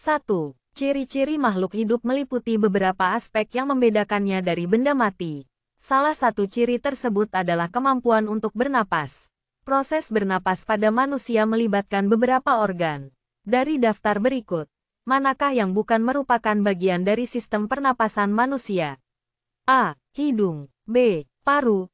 1. Ciri-ciri makhluk hidup meliputi beberapa aspek yang membedakannya dari benda mati. Salah satu ciri tersebut adalah kemampuan untuk bernapas. Proses bernapas pada manusia melibatkan beberapa organ. Dari daftar berikut, manakah yang bukan merupakan bagian dari sistem pernapasan manusia? A. Hidung. B. Paru.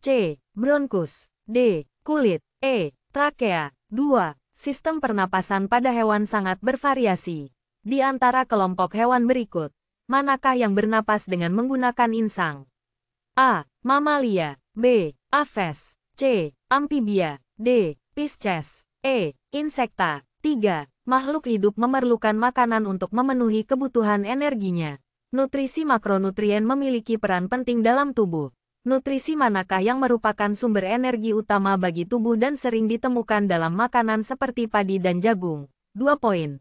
C. Bronkus. D. Kulit. E. Trakea. 2. Sistem pernapasan pada hewan sangat bervariasi. Di antara kelompok hewan berikut, manakah yang bernapas dengan menggunakan insang? A. Mamalia. B. Aves. C. Amfibia. D. Pisces. E. Insekta. 3. Makhluk hidup memerlukan makanan untuk memenuhi kebutuhan energinya. Nutrisi makronutrien memiliki peran penting dalam tubuh. Nutrisi manakah yang merupakan sumber energi utama bagi tubuh dan sering ditemukan dalam makanan seperti padi dan jagung? 2 poin.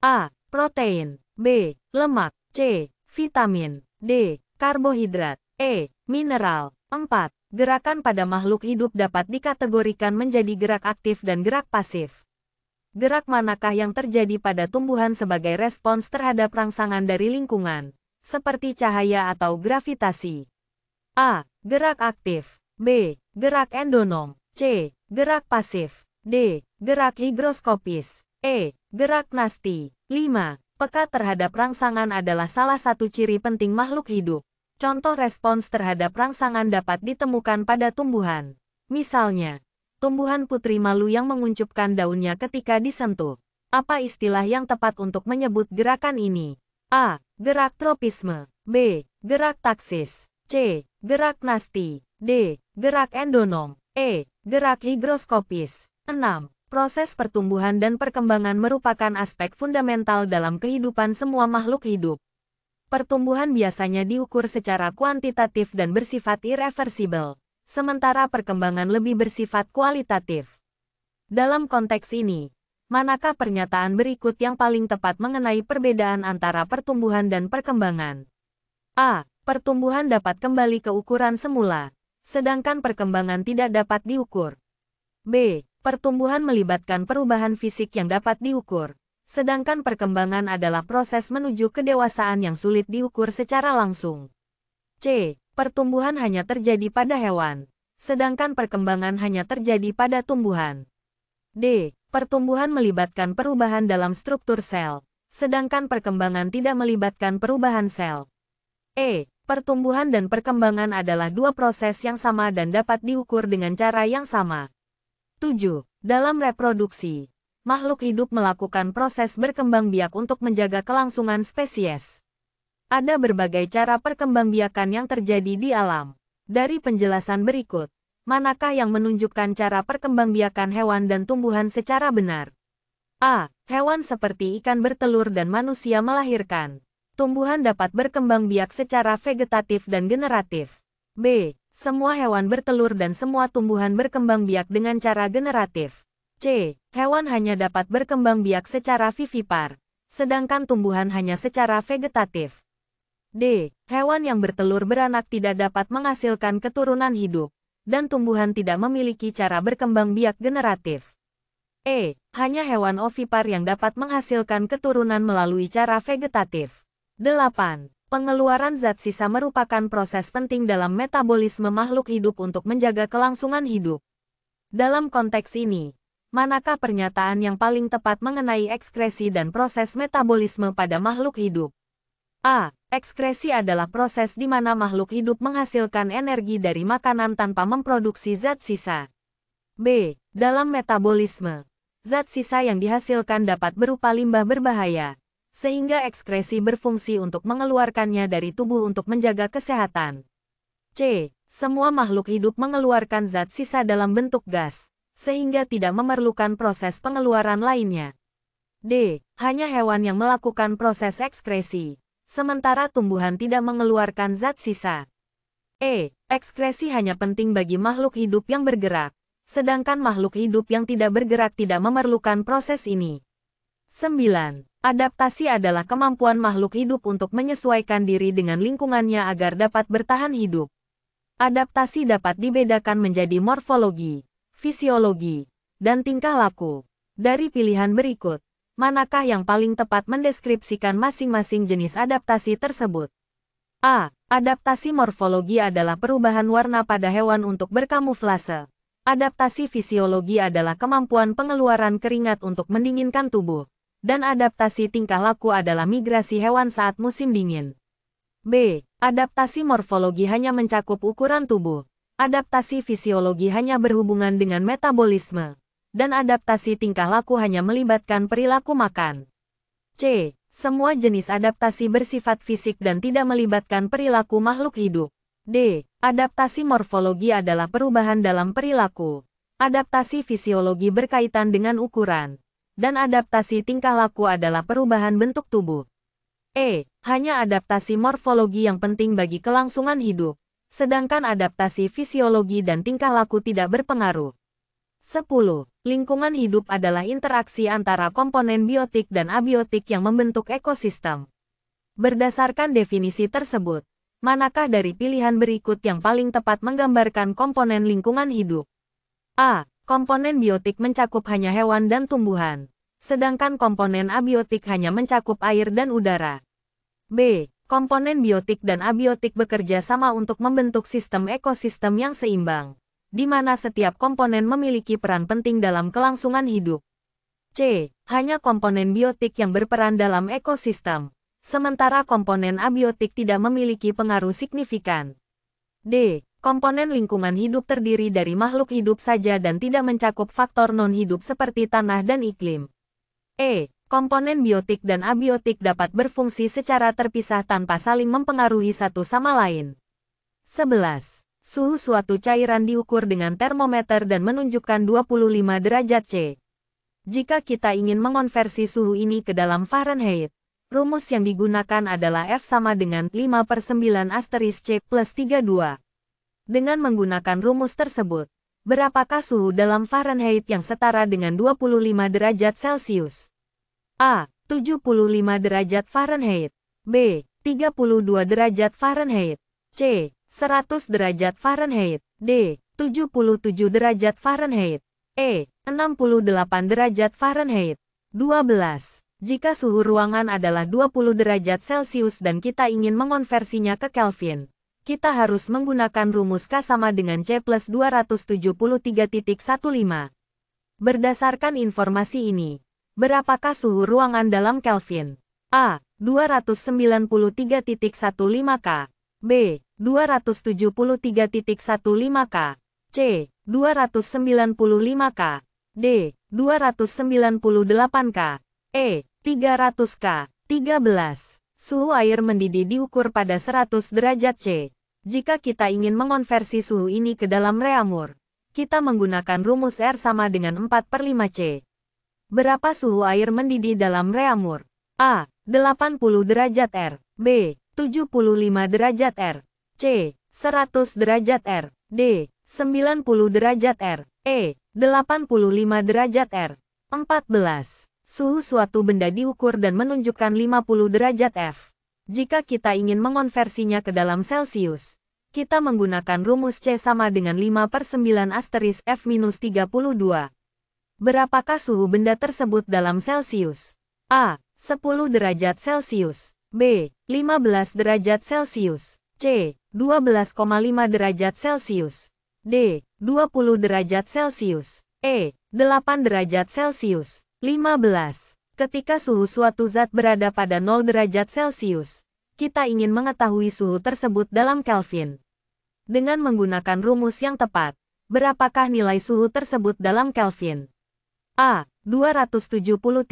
A. Protein. B. Lemak. C. Vitamin. D. Karbohidrat. E. Mineral. 4. Gerakan pada makhluk hidup dapat dikategorikan menjadi gerak aktif dan gerak pasif. Gerak manakah yang terjadi pada tumbuhan sebagai respons terhadap rangsangan dari lingkungan, seperti cahaya atau gravitasi? A. Gerak aktif. B. Gerak endonom. C. Gerak pasif. D. Gerak higroskopis. E. Gerak nasti. 5. Peka terhadap rangsangan adalah salah satu ciri penting makhluk hidup. Contoh respons terhadap rangsangan dapat ditemukan pada tumbuhan. Misalnya, tumbuhan putri malu yang menguncupkan daunnya ketika disentuh. Apa istilah yang tepat untuk menyebut gerakan ini? A. Gerak tropisme. B. Gerak taksis. C. Gerak nasti. D. Gerak endonom. E. Gerak higroskopis. 6. Proses pertumbuhan dan perkembangan merupakan aspek fundamental dalam kehidupan semua makhluk hidup. Pertumbuhan biasanya diukur secara kuantitatif dan bersifat irreversibel, sementara perkembangan lebih bersifat kualitatif. Dalam konteks ini, manakah pernyataan berikut yang paling tepat mengenai perbedaan antara pertumbuhan dan perkembangan? A. Pertumbuhan dapat kembali ke ukuran semula, sedangkan perkembangan tidak dapat diukur. B. Pertumbuhan melibatkan perubahan fisik yang dapat diukur, sedangkan perkembangan adalah proses menuju kedewasaan yang sulit diukur secara langsung. C. Pertumbuhan hanya terjadi pada hewan, sedangkan perkembangan hanya terjadi pada tumbuhan. D. Pertumbuhan melibatkan perubahan dalam struktur sel, sedangkan perkembangan tidak melibatkan perubahan sel. E. Pertumbuhan dan perkembangan adalah dua proses yang sama dan dapat diukur dengan cara yang sama. 7. Dalam reproduksi, makhluk hidup melakukan proses berkembang biak untuk menjaga kelangsungan spesies. Ada berbagai cara perkembangbiakan yang terjadi di alam. Dari penjelasan berikut, manakah yang menunjukkan cara perkembangbiakan hewan dan tumbuhan secara benar? A. Hewan seperti ikan bertelur dan manusia melahirkan. Tumbuhan dapat berkembang biak secara vegetatif dan generatif. B. Semua hewan bertelur dan semua tumbuhan berkembang biak dengan cara generatif. C. Hewan hanya dapat berkembang biak secara vivipar, sedangkan tumbuhan hanya secara vegetatif. D. Hewan yang bertelur beranak tidak dapat menghasilkan keturunan hidup, dan tumbuhan tidak memiliki cara berkembang biak generatif. E. Hanya hewan ovipar yang dapat menghasilkan keturunan melalui cara vegetatif. 8. Pengeluaran zat sisa merupakan proses penting dalam metabolisme makhluk hidup untuk menjaga kelangsungan hidup. Dalam konteks ini, manakah pernyataan yang paling tepat mengenai ekskresi dan proses metabolisme pada makhluk hidup? A. Ekskresi adalah proses di mana makhluk hidup menghasilkan energi dari makanan tanpa memproduksi zat sisa. B. Dalam metabolisme, zat sisa yang dihasilkan dapat berupa limbah berbahaya, sehingga ekskresi berfungsi untuk mengeluarkannya dari tubuh untuk menjaga kesehatan. C. Semua makhluk hidup mengeluarkan zat sisa dalam bentuk gas, sehingga tidak memerlukan proses pengeluaran lainnya. D. Hanya hewan yang melakukan proses ekskresi, sementara tumbuhan tidak mengeluarkan zat sisa. E. Ekskresi hanya penting bagi makhluk hidup yang bergerak, sedangkan makhluk hidup yang tidak bergerak tidak memerlukan proses ini. 9. Adaptasi adalah kemampuan makhluk hidup untuk menyesuaikan diri dengan lingkungannya agar dapat bertahan hidup. Adaptasi dapat dibedakan menjadi morfologi, fisiologi, dan tingkah laku. Dari pilihan berikut, Manakah yang paling tepat mendeskripsikan masing-masing jenis adaptasi tersebut? A. Adaptasi morfologi adalah perubahan warna pada hewan untuk berkamuflase. Adaptasi fisiologi adalah kemampuan pengeluaran keringat untuk mendinginkan tubuh. Dan adaptasi tingkah laku adalah migrasi hewan saat musim dingin. B. Adaptasi morfologi hanya mencakup ukuran tubuh. Adaptasi fisiologi hanya berhubungan dengan metabolisme. Dan adaptasi tingkah laku hanya melibatkan perilaku makan. C. Semua jenis adaptasi bersifat fisik dan tidak melibatkan perilaku makhluk hidup. D. Adaptasi morfologi adalah perubahan dalam perilaku. Adaptasi fisiologi berkaitan dengan ukuran. Dan adaptasi tingkah laku adalah perubahan bentuk tubuh. E. Hanya adaptasi morfologi yang penting bagi kelangsungan hidup, sedangkan adaptasi fisiologi dan tingkah laku tidak berpengaruh. 10. Lingkungan hidup adalah interaksi antara komponen biotik dan abiotik yang membentuk ekosistem. Berdasarkan definisi tersebut, manakah dari pilihan berikut yang paling tepat menggambarkan komponen lingkungan hidup? A. Komponen biotik mencakup hanya hewan dan tumbuhan, sedangkan komponen abiotik hanya mencakup air dan udara. B. Komponen biotik dan abiotik bekerja sama untuk membentuk sistem ekosistem yang seimbang, di mana setiap komponen memiliki peran penting dalam kelangsungan hidup. C. Hanya komponen biotik yang berperan dalam ekosistem, sementara komponen abiotik tidak memiliki pengaruh signifikan. D. Komponen lingkungan hidup terdiri dari makhluk hidup saja dan tidak mencakup faktor non-hidup seperti tanah dan iklim. E. Komponen biotik dan abiotik dapat berfungsi secara terpisah tanpa saling mempengaruhi satu sama lain. 11. Suhu suatu cairan diukur dengan termometer dan menunjukkan 25 derajat C. Jika kita ingin mengonversi suhu ini ke dalam Fahrenheit, rumus yang digunakan adalah F sama dengan 5/9 * C plus 32. Dengan menggunakan rumus tersebut, berapakah suhu dalam Fahrenheit yang setara dengan 25 derajat Celcius? A. 75 derajat Fahrenheit. B. 32 derajat Fahrenheit. C. 100 derajat Fahrenheit. D. 77 derajat Fahrenheit. E. 68 derajat Fahrenheit. 12. Jika suhu ruangan adalah 20 derajat Celcius dan kita ingin mengonversinya ke Kelvin, kita harus menggunakan rumus K sama dengan C plus 273.15. Berdasarkan informasi ini, berapakah suhu ruangan dalam Kelvin? A. 293.15 K. B. 273.15 K. C. 295 K. D. 298 K. E. 300 K. 13. Suhu air mendidih diukur pada 100 derajat C. Jika kita ingin mengonversi suhu ini ke dalam reaumur, kita menggunakan rumus R sama dengan 4/5 C. Berapa suhu air mendidih dalam reaumur? A. 80 derajat R. B. 75 derajat R. C. 100 derajat R. D. 90 derajat R. E. 85 derajat R. 14. Suhu suatu benda diukur dan menunjukkan 50 derajat F. Jika kita ingin mengonversinya ke dalam Celcius, kita menggunakan rumus C sama dengan 5/9 * F-32. Berapakah suhu benda tersebut dalam Celcius? A. 10 derajat Celcius. B. 15 derajat Celcius. C. 12,5 derajat Celcius. D. 20 derajat Celcius. E. 8 derajat Celcius. 15. Ketika suhu suatu zat berada pada 0 derajat Celcius, kita ingin mengetahui suhu tersebut dalam Kelvin. Dengan menggunakan rumus yang tepat, berapakah nilai suhu tersebut dalam Kelvin? A. 273.15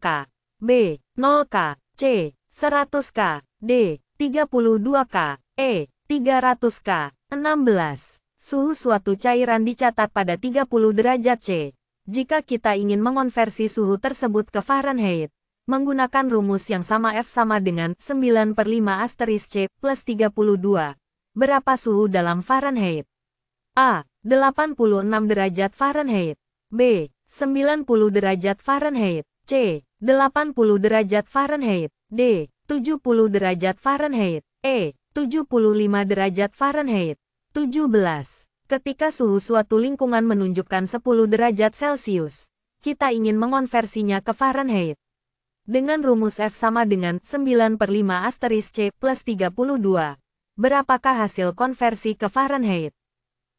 K. B. 0 K. C. 100 K. D. 32 K. E. 300 K. 16. Suhu suatu cairan dicatat pada 30 derajat C. Jika kita ingin mengonversi suhu tersebut ke Fahrenheit, menggunakan rumus yang sama F sama dengan 9/5 * C plus 32. Berapa suhu dalam Fahrenheit? A. 86 derajat Fahrenheit. B. 90 derajat Fahrenheit. C. 80 derajat Fahrenheit. D. 70 derajat Fahrenheit. E. 75 derajat Fahrenheit. 17. Ketika suhu suatu lingkungan menunjukkan 10 derajat Celcius, kita ingin mengonversinya ke Fahrenheit. Dengan rumus F sama dengan 9/5 * C plus 32. Berapakah hasil konversi ke Fahrenheit?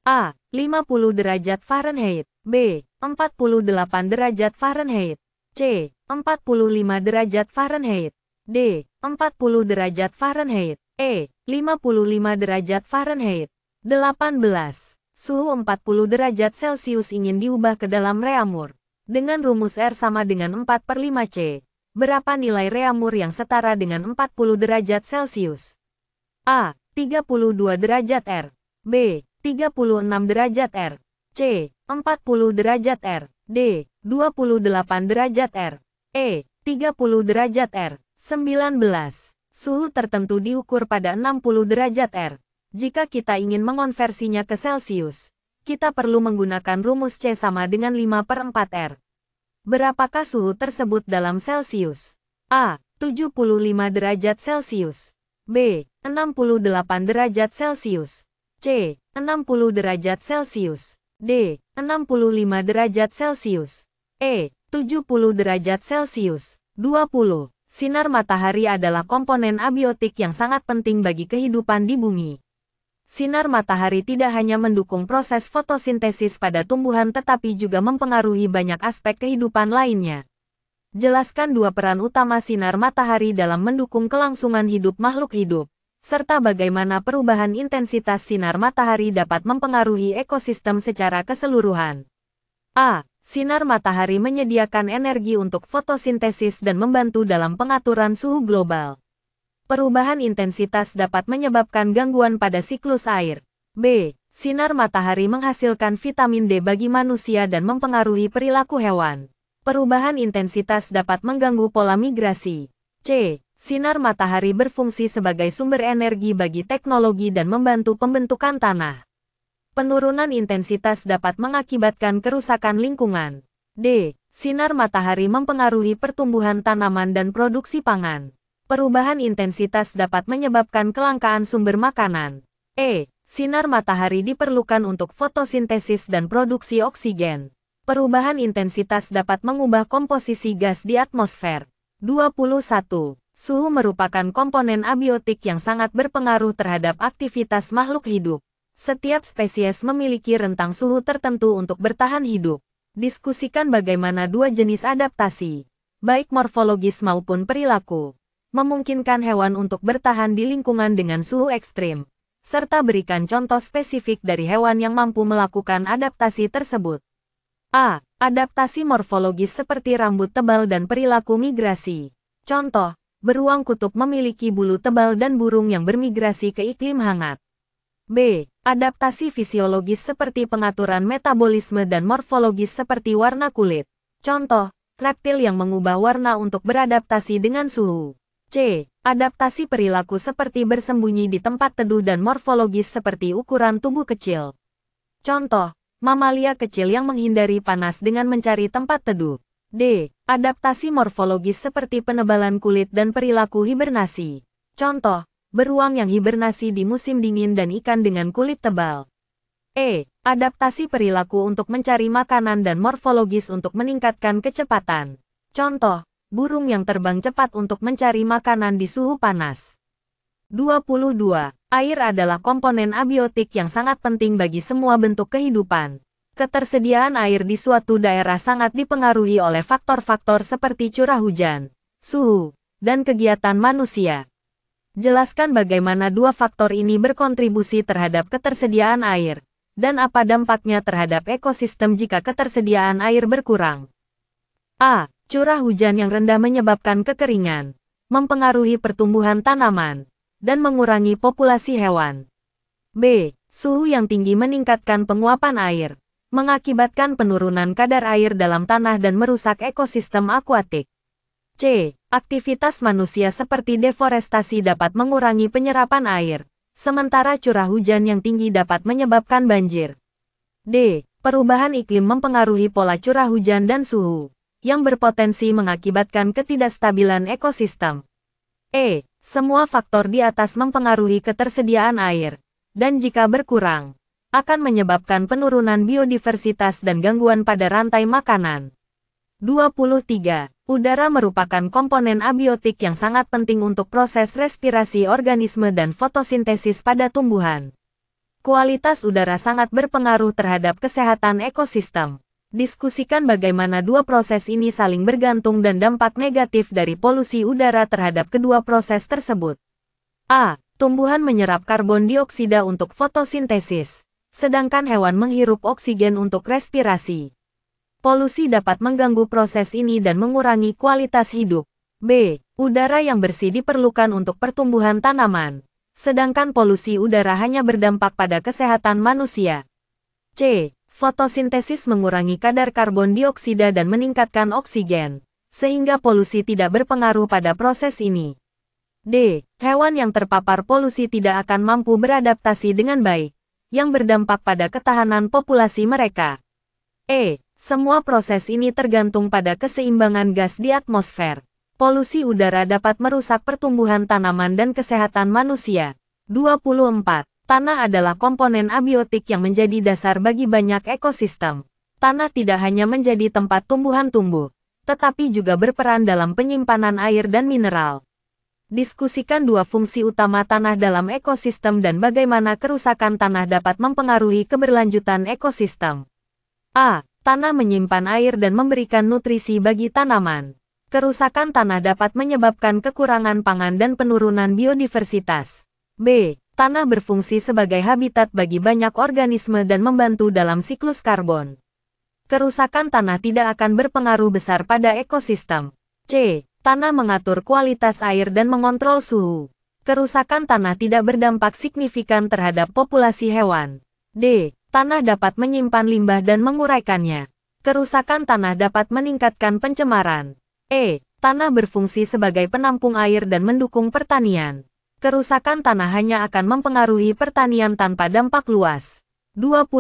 A. 50 derajat Fahrenheit. B. 48 derajat Fahrenheit. C. 45 derajat Fahrenheit. D. 40 derajat Fahrenheit. E. 55 derajat Fahrenheit. 18. Suhu 40 derajat Celcius ingin diubah ke dalam reamur. Dengan rumus R sama dengan 4/5 C. Berapa nilai reamur yang setara dengan 40 derajat Celcius? A. 32 derajat R. B. 36 derajat R. C. 40 derajat R. D. 28 derajat R. E. 30 derajat R. 19. Suhu tertentu diukur pada 60 derajat R. Jika kita ingin mengonversinya ke Celcius, kita perlu menggunakan rumus C sama dengan 5/4 R. Berapakah suhu tersebut dalam Celcius? A. 75 derajat Celcius. B. 68 derajat Celcius. C. 60 derajat Celcius. D. 65 derajat Celcius. E. 70 derajat Celcius. 20. Sinar matahari adalah komponen abiotik yang sangat penting bagi kehidupan di bumi. Sinar matahari tidak hanya mendukung proses fotosintesis pada tumbuhan tetapi juga mempengaruhi banyak aspek kehidupan lainnya. Jelaskan dua peran utama sinar matahari dalam mendukung kelangsungan hidup makhluk hidup, serta bagaimana perubahan intensitas sinar matahari dapat mempengaruhi ekosistem secara keseluruhan. A. Sinar matahari menyediakan energi untuk fotosintesis dan membantu dalam pengaturan suhu global. Perubahan intensitas dapat menyebabkan gangguan pada siklus air. B. Sinar matahari menghasilkan vitamin D bagi manusia dan mempengaruhi perilaku hewan. Perubahan intensitas dapat mengganggu pola migrasi. C. Sinar matahari berfungsi sebagai sumber energi bagi teknologi dan membantu pembentukan tanah. Penurunan intensitas dapat mengakibatkan kerusakan lingkungan. D. Sinar matahari mempengaruhi pertumbuhan tanaman dan produksi pangan. Perubahan intensitas dapat menyebabkan kelangkaan sumber makanan. E. Sinar matahari diperlukan untuk fotosintesis dan produksi oksigen. Perubahan intensitas dapat mengubah komposisi gas di atmosfer. 21. Suhu merupakan komponen abiotik yang sangat berpengaruh terhadap aktivitas makhluk hidup. Setiap spesies memiliki rentang suhu tertentu untuk bertahan hidup. Diskusikan bagaimana dua jenis adaptasi, baik morfologis maupun perilaku, memungkinkan hewan untuk bertahan di lingkungan dengan suhu ekstrim, serta berikan contoh spesifik dari hewan yang mampu melakukan adaptasi tersebut. A. Adaptasi morfologis seperti rambut tebal dan perilaku migrasi. Contoh, beruang kutub memiliki bulu tebal dan burung yang bermigrasi ke iklim hangat. B. Adaptasi fisiologis seperti pengaturan metabolisme dan morfologis seperti warna kulit. Contoh, reptil yang mengubah warna untuk beradaptasi dengan suhu. C. Adaptasi perilaku seperti bersembunyi di tempat teduh dan morfologis seperti ukuran tubuh kecil. Contoh, mamalia kecil yang menghindari panas dengan mencari tempat teduh. D. Adaptasi morfologis seperti penebalan kulit dan perilaku hibernasi. Contoh, beruang yang hibernasi di musim dingin dan ikan dengan kulit tebal. E. Adaptasi perilaku untuk mencari makanan dan morfologis untuk meningkatkan kecepatan. Contoh, burung yang terbang cepat untuk mencari makanan di suhu panas. 22. Air adalah komponen abiotik yang sangat penting bagi semua bentuk kehidupan. Ketersediaan air di suatu daerah sangat dipengaruhi oleh faktor-faktor seperti curah hujan, suhu, dan kegiatan manusia. Jelaskan bagaimana dua faktor ini berkontribusi terhadap ketersediaan air, dan apa dampaknya terhadap ekosistem jika ketersediaan air berkurang. A. Curah hujan yang rendah menyebabkan kekeringan, mempengaruhi pertumbuhan tanaman, dan mengurangi populasi hewan. B. Suhu yang tinggi meningkatkan penguapan air, mengakibatkan penurunan kadar air dalam tanah dan merusak ekosistem akuatik. C. Aktivitas manusia seperti deforestasi dapat mengurangi penyerapan air, sementara curah hujan yang tinggi dapat menyebabkan banjir. D. Perubahan iklim mempengaruhi pola curah hujan dan suhu, yang berpotensi mengakibatkan ketidakstabilan ekosistem. E. Semua faktor di atas mempengaruhi ketersediaan air, dan jika berkurang, akan menyebabkan penurunan biodiversitas dan gangguan pada rantai makanan. 23. Udara merupakan komponen abiotik yang sangat penting untuk proses respirasi organisme dan fotosintesis pada tumbuhan. Kualitas udara sangat berpengaruh terhadap kesehatan ekosistem. Diskusikan bagaimana dua proses ini saling bergantung dan dampak negatif dari polusi udara terhadap kedua proses tersebut. A. Tumbuhan menyerap karbon dioksida untuk fotosintesis, sedangkan hewan menghirup oksigen untuk respirasi. Polusi dapat mengganggu proses ini dan mengurangi kualitas hidup. B. Udara yang bersih diperlukan untuk pertumbuhan tanaman, sedangkan polusi udara hanya berdampak pada kesehatan manusia. C. Fotosintesis mengurangi kadar karbon dioksida dan meningkatkan oksigen, sehingga polusi tidak berpengaruh pada proses ini. D. Hewan yang terpapar polusi tidak akan mampu beradaptasi dengan baik, yang berdampak pada ketahanan populasi mereka. E. Semua proses ini tergantung pada keseimbangan gas di atmosfer. Polusi udara dapat merusak pertumbuhan tanaman dan kesehatan manusia. 24. Tanah adalah komponen abiotik yang menjadi dasar bagi banyak ekosistem. Tanah tidak hanya menjadi tempat tumbuhan tumbuh, tetapi juga berperan dalam penyimpanan air dan mineral. Diskusikan dua fungsi utama tanah dalam ekosistem dan bagaimana kerusakan tanah dapat mempengaruhi keberlanjutan ekosistem. A. Tanah menyimpan air dan memberikan nutrisi bagi tanaman. Kerusakan tanah dapat menyebabkan kekurangan pangan dan penurunan biodiversitas. B. Tanah berfungsi sebagai habitat bagi banyak organisme dan membantu dalam siklus karbon. Kerusakan tanah tidak akan berpengaruh besar pada ekosistem. C. Tanah mengatur kualitas air dan mengontrol suhu. Kerusakan tanah tidak berdampak signifikan terhadap populasi hewan. D. Tanah dapat menyimpan limbah dan menguraikannya. Kerusakan tanah dapat meningkatkan pencemaran. E. Tanah berfungsi sebagai penampung air dan mendukung pertanian. Kerusakan tanah hanya akan mempengaruhi pertanian tanpa dampak luas. 25.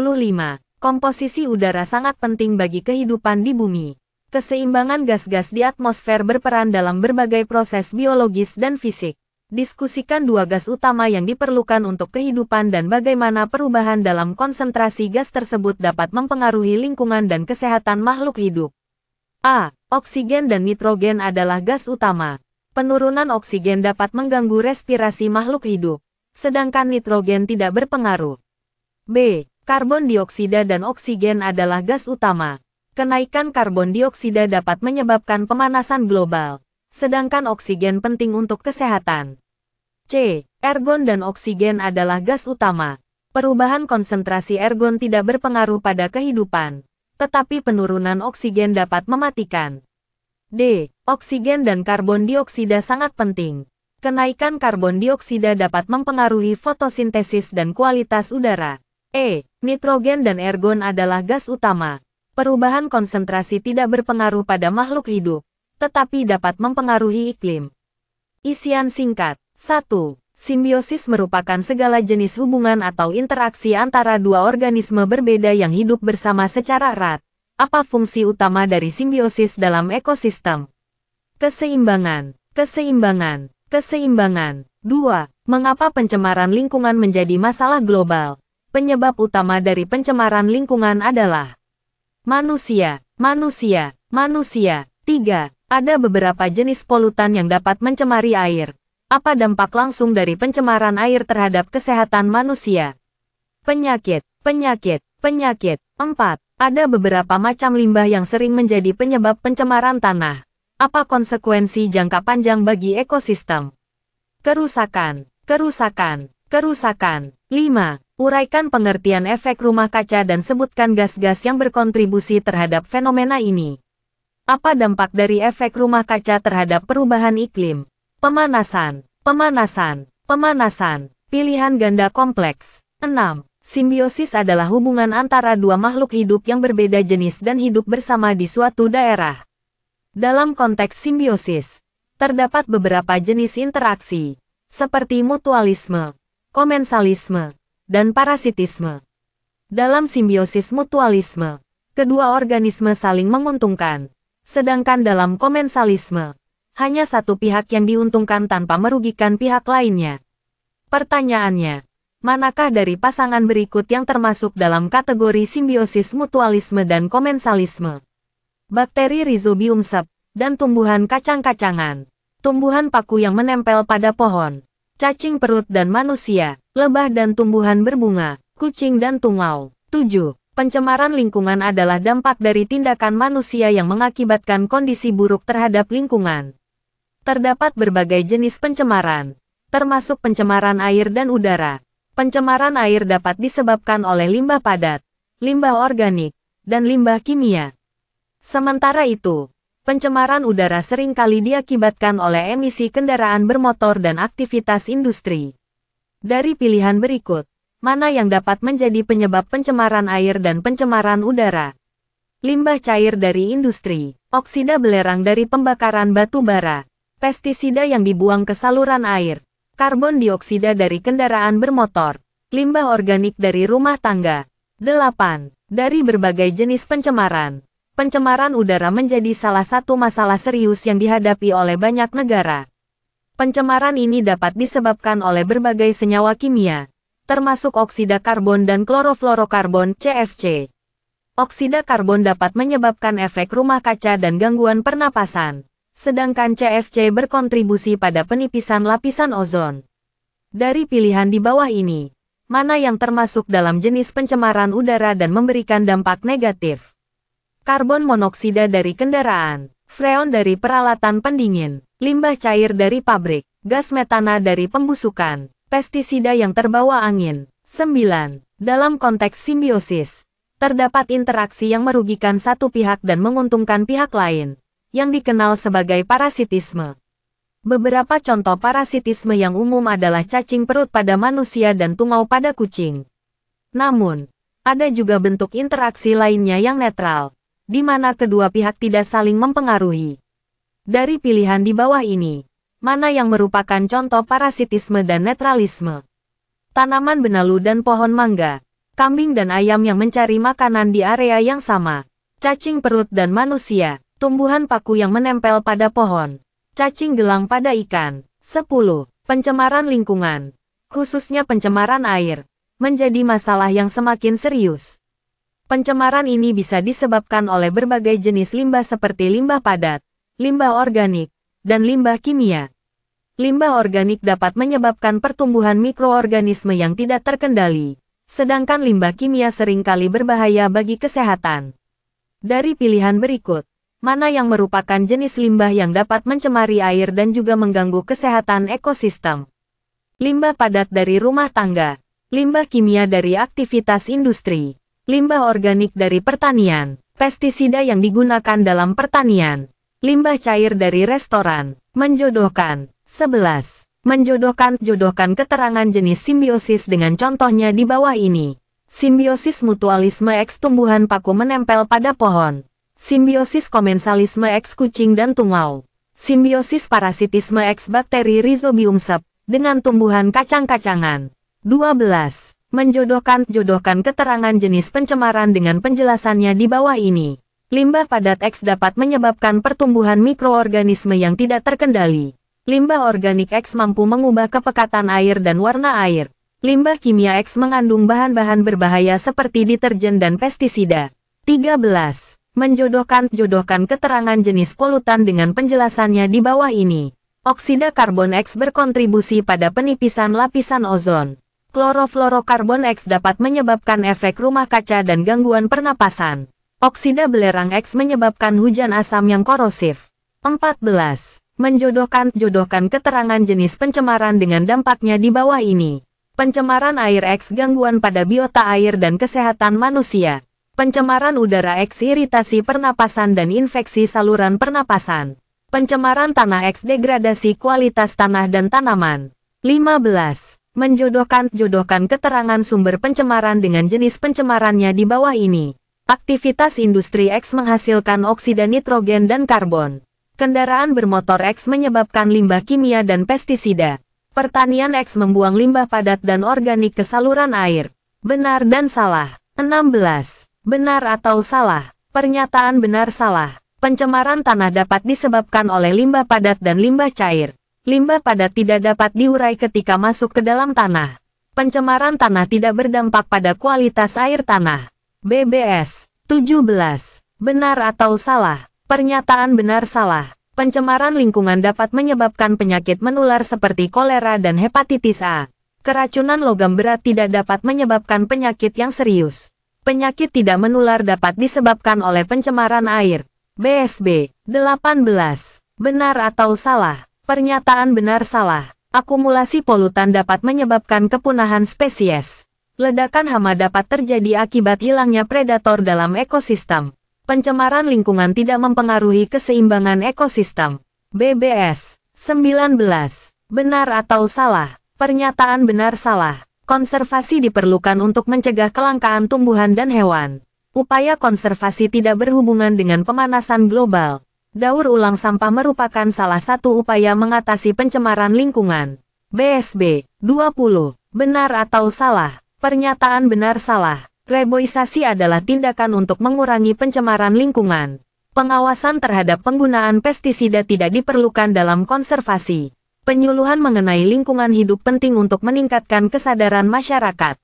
Komposisi udara sangat penting bagi kehidupan di bumi. Keseimbangan gas-gas di atmosfer berperan dalam berbagai proses biologis dan fisik. Diskusikan dua gas utama yang diperlukan untuk kehidupan dan bagaimana perubahan dalam konsentrasi gas tersebut dapat mempengaruhi lingkungan dan kesehatan makhluk hidup. A. Oksigen dan nitrogen adalah gas utama. Penurunan oksigen dapat mengganggu respirasi makhluk hidup, sedangkan nitrogen tidak berpengaruh. B. Karbon dioksida dan oksigen adalah gas utama. Kenaikan karbon dioksida dapat menyebabkan pemanasan global, sedangkan oksigen penting untuk kesehatan. C. Argon dan oksigen adalah gas utama. Perubahan konsentrasi argon tidak berpengaruh pada kehidupan, tetapi penurunan oksigen dapat mematikan. D. Oksigen dan karbon dioksida sangat penting. Kenaikan karbon dioksida dapat mempengaruhi fotosintesis dan kualitas udara. E. Nitrogen dan argon adalah gas utama. Perubahan konsentrasi tidak berpengaruh pada makhluk hidup, tetapi dapat mempengaruhi iklim. Isian singkat. 1. Simbiosis merupakan segala jenis hubungan atau interaksi antara dua organisme berbeda yang hidup bersama secara erat. Apa fungsi utama dari simbiosis dalam ekosistem? Keseimbangan, keseimbangan, keseimbangan. 2. Mengapa pencemaran lingkungan menjadi masalah global? Penyebab utama dari pencemaran lingkungan adalah manusia, manusia, manusia. 3. Ada beberapa jenis polutan yang dapat mencemari air. Apa dampak langsung dari pencemaran air terhadap kesehatan manusia? Penyakit, penyakit, penyakit. 4. Ada beberapa macam limbah yang sering menjadi penyebab pencemaran tanah. Apa konsekuensi jangka panjang bagi ekosistem? Kerusakan, kerusakan, kerusakan. 5. Uraikan pengertian efek rumah kaca dan sebutkan gas-gas yang berkontribusi terhadap fenomena ini. Apa dampak dari efek rumah kaca terhadap perubahan iklim? Pemanasan, pemanasan, pemanasan. Pilihan ganda kompleks. 6. Simbiosis adalah hubungan antara dua makhluk hidup yang berbeda jenis dan hidup bersama di suatu daerah. Dalam konteks simbiosis, terdapat beberapa jenis interaksi, seperti mutualisme, komensalisme, dan parasitisme. Dalam simbiosis mutualisme, kedua organisme saling menguntungkan, sedangkan dalam komensalisme, hanya satu pihak yang diuntungkan tanpa merugikan pihak lainnya. Pertanyaannya, manakah dari pasangan berikut yang termasuk dalam kategori simbiosis mutualisme dan komensalisme? bakteri Rhizobium sep, dan tumbuhan kacang-kacangan. Tumbuhan paku yang menempel pada pohon, cacing perut dan manusia, lebah dan tumbuhan berbunga, kucing dan tungau. 7. Pencemaran lingkungan adalah dampak dari tindakan manusia yang mengakibatkan kondisi buruk terhadap lingkungan. Terdapat berbagai jenis pencemaran, termasuk pencemaran air dan udara. Pencemaran air dapat disebabkan oleh limbah padat, limbah organik, dan limbah kimia. Sementara itu, pencemaran udara sering kali diakibatkan oleh emisi kendaraan bermotor dan aktivitas industri. Dari pilihan berikut, mana yang dapat menjadi penyebab pencemaran air dan pencemaran udara? Limbah cair dari industri, oksida belerang dari pembakaran batu bara, pestisida yang dibuang ke saluran air, karbon dioksida dari kendaraan bermotor, limbah organik dari rumah tangga. 8. Dari berbagai jenis pencemaran, pencemaran udara menjadi salah satu masalah serius yang dihadapi oleh banyak negara. Pencemaran ini dapat disebabkan oleh berbagai senyawa kimia, termasuk oksida karbon dan klorofluorokarbon (CFC). Oksida karbon dapat menyebabkan efek rumah kaca dan gangguan pernapasan, sedangkan CFC berkontribusi pada penipisan lapisan ozon. Dari pilihan di bawah ini, mana yang termasuk dalam jenis pencemaran udara dan memberikan dampak negatif? Karbon monoksida dari kendaraan, freon dari peralatan pendingin, limbah cair dari pabrik, gas metana dari pembusukan, pestisida yang terbawa angin. 9. Dalam konteks simbiosis, terdapat interaksi yang merugikan satu pihak dan menguntungkan pihak lain, yang dikenal sebagai parasitisme. Beberapa contoh parasitisme yang umum adalah cacing perut pada manusia dan tungau pada kucing. Namun, ada juga bentuk interaksi lainnya yang netral, di mana kedua pihak tidak saling mempengaruhi. Dari pilihan di bawah ini, mana yang merupakan contoh parasitisme dan netralisme? Tanaman benalu dan pohon mangga, kambing dan ayam yang mencari makanan di area yang sama, cacing perut dan manusia, tumbuhan paku yang menempel pada pohon, cacing gelang pada ikan. 10. Pencemaran lingkungan, khususnya pencemaran air, menjadi masalah yang semakin serius. Pencemaran ini bisa disebabkan oleh berbagai jenis limbah seperti limbah padat, limbah organik, dan limbah kimia. Limbah organik dapat menyebabkan pertumbuhan mikroorganisme yang tidak terkendali, sedangkan limbah kimia seringkali berbahaya bagi kesehatan. Dari pilihan berikut, mana yang merupakan jenis limbah yang dapat mencemari air dan juga mengganggu kesehatan ekosistem? Limbah padat dari rumah tangga, limbah kimia dari aktivitas industri, limbah organik dari pertanian, pestisida yang digunakan dalam pertanian, limbah cair dari restoran. Menjodohkan. 11. Menjodohkan keterangan jenis simbiosis dengan contohnya di bawah ini. Simbiosis mutualisme X tumbuhan paku menempel pada pohon. Simbiosis komensalisme X kucing dan tungau. Simbiosis parasitisme X bakteri Rhizobium sep dengan tumbuhan kacang-kacangan. 12. Menjodohkan keterangan jenis pencemaran dengan penjelasannya di bawah ini. Limbah padat X dapat menyebabkan pertumbuhan mikroorganisme yang tidak terkendali. Limbah organik X mampu mengubah kepekatan air dan warna air. Limbah kimia X mengandung bahan-bahan berbahaya seperti deterjen dan pestisida. 13. Menjodohkan keterangan jenis polutan dengan penjelasannya di bawah ini. Oksida karbon X berkontribusi pada penipisan lapisan ozon. Klorofluorokarbon X dapat menyebabkan efek rumah kaca dan gangguan pernapasan. Oksida belerang X menyebabkan hujan asam yang korosif. 14. Menjodohkan keterangan jenis pencemaran dengan dampaknya di bawah ini. Pencemaran air X gangguan pada biota air dan kesehatan manusia. Pencemaran udara X iritasi pernapasan dan infeksi saluran pernapasan. Pencemaran tanah X degradasi kualitas tanah dan tanaman. 15. Menjodohkan keterangan sumber pencemaran dengan jenis pencemarannya di bawah ini. Aktivitas industri X menghasilkan oksida nitrogen dan karbon. Kendaraan bermotor X menyebabkan limbah kimia dan pestisida. Pertanian X membuang limbah padat dan organik ke saluran air. Benar dan salah. 16. Benar atau salah? Pernyataan benar salah. Pencemaran tanah dapat disebabkan oleh limbah padat dan limbah cair. Limbah padat tidak dapat diurai ketika masuk ke dalam tanah. Pencemaran tanah tidak berdampak pada kualitas air tanah. BBS. 17. Benar atau salah? Pernyataan benar salah. Pencemaran lingkungan dapat menyebabkan penyakit menular seperti kolera dan hepatitis A. Keracunan logam berat tidak dapat menyebabkan penyakit yang serius. Penyakit tidak menular dapat disebabkan oleh pencemaran air. BSB 18. Benar atau salah? Pernyataan benar salah. Akumulasi polutan dapat menyebabkan kepunahan spesies. Ledakan hama dapat terjadi akibat hilangnya predator dalam ekosistem. Pencemaran lingkungan tidak mempengaruhi keseimbangan ekosistem. BBS 19. Benar atau salah? Pernyataan benar salah. Konservasi diperlukan untuk mencegah kelangkaan tumbuhan dan hewan. Upaya konservasi tidak berhubungan dengan pemanasan global. Daur ulang sampah merupakan salah satu upaya mengatasi pencemaran lingkungan. BSB 20. Benar atau salah? Pernyataan benar salah. Reboisasi adalah tindakan untuk mengurangi pencemaran lingkungan. Pengawasan terhadap penggunaan pestisida tidak diperlukan dalam konservasi. Penyuluhan mengenai lingkungan hidup penting untuk meningkatkan kesadaran masyarakat.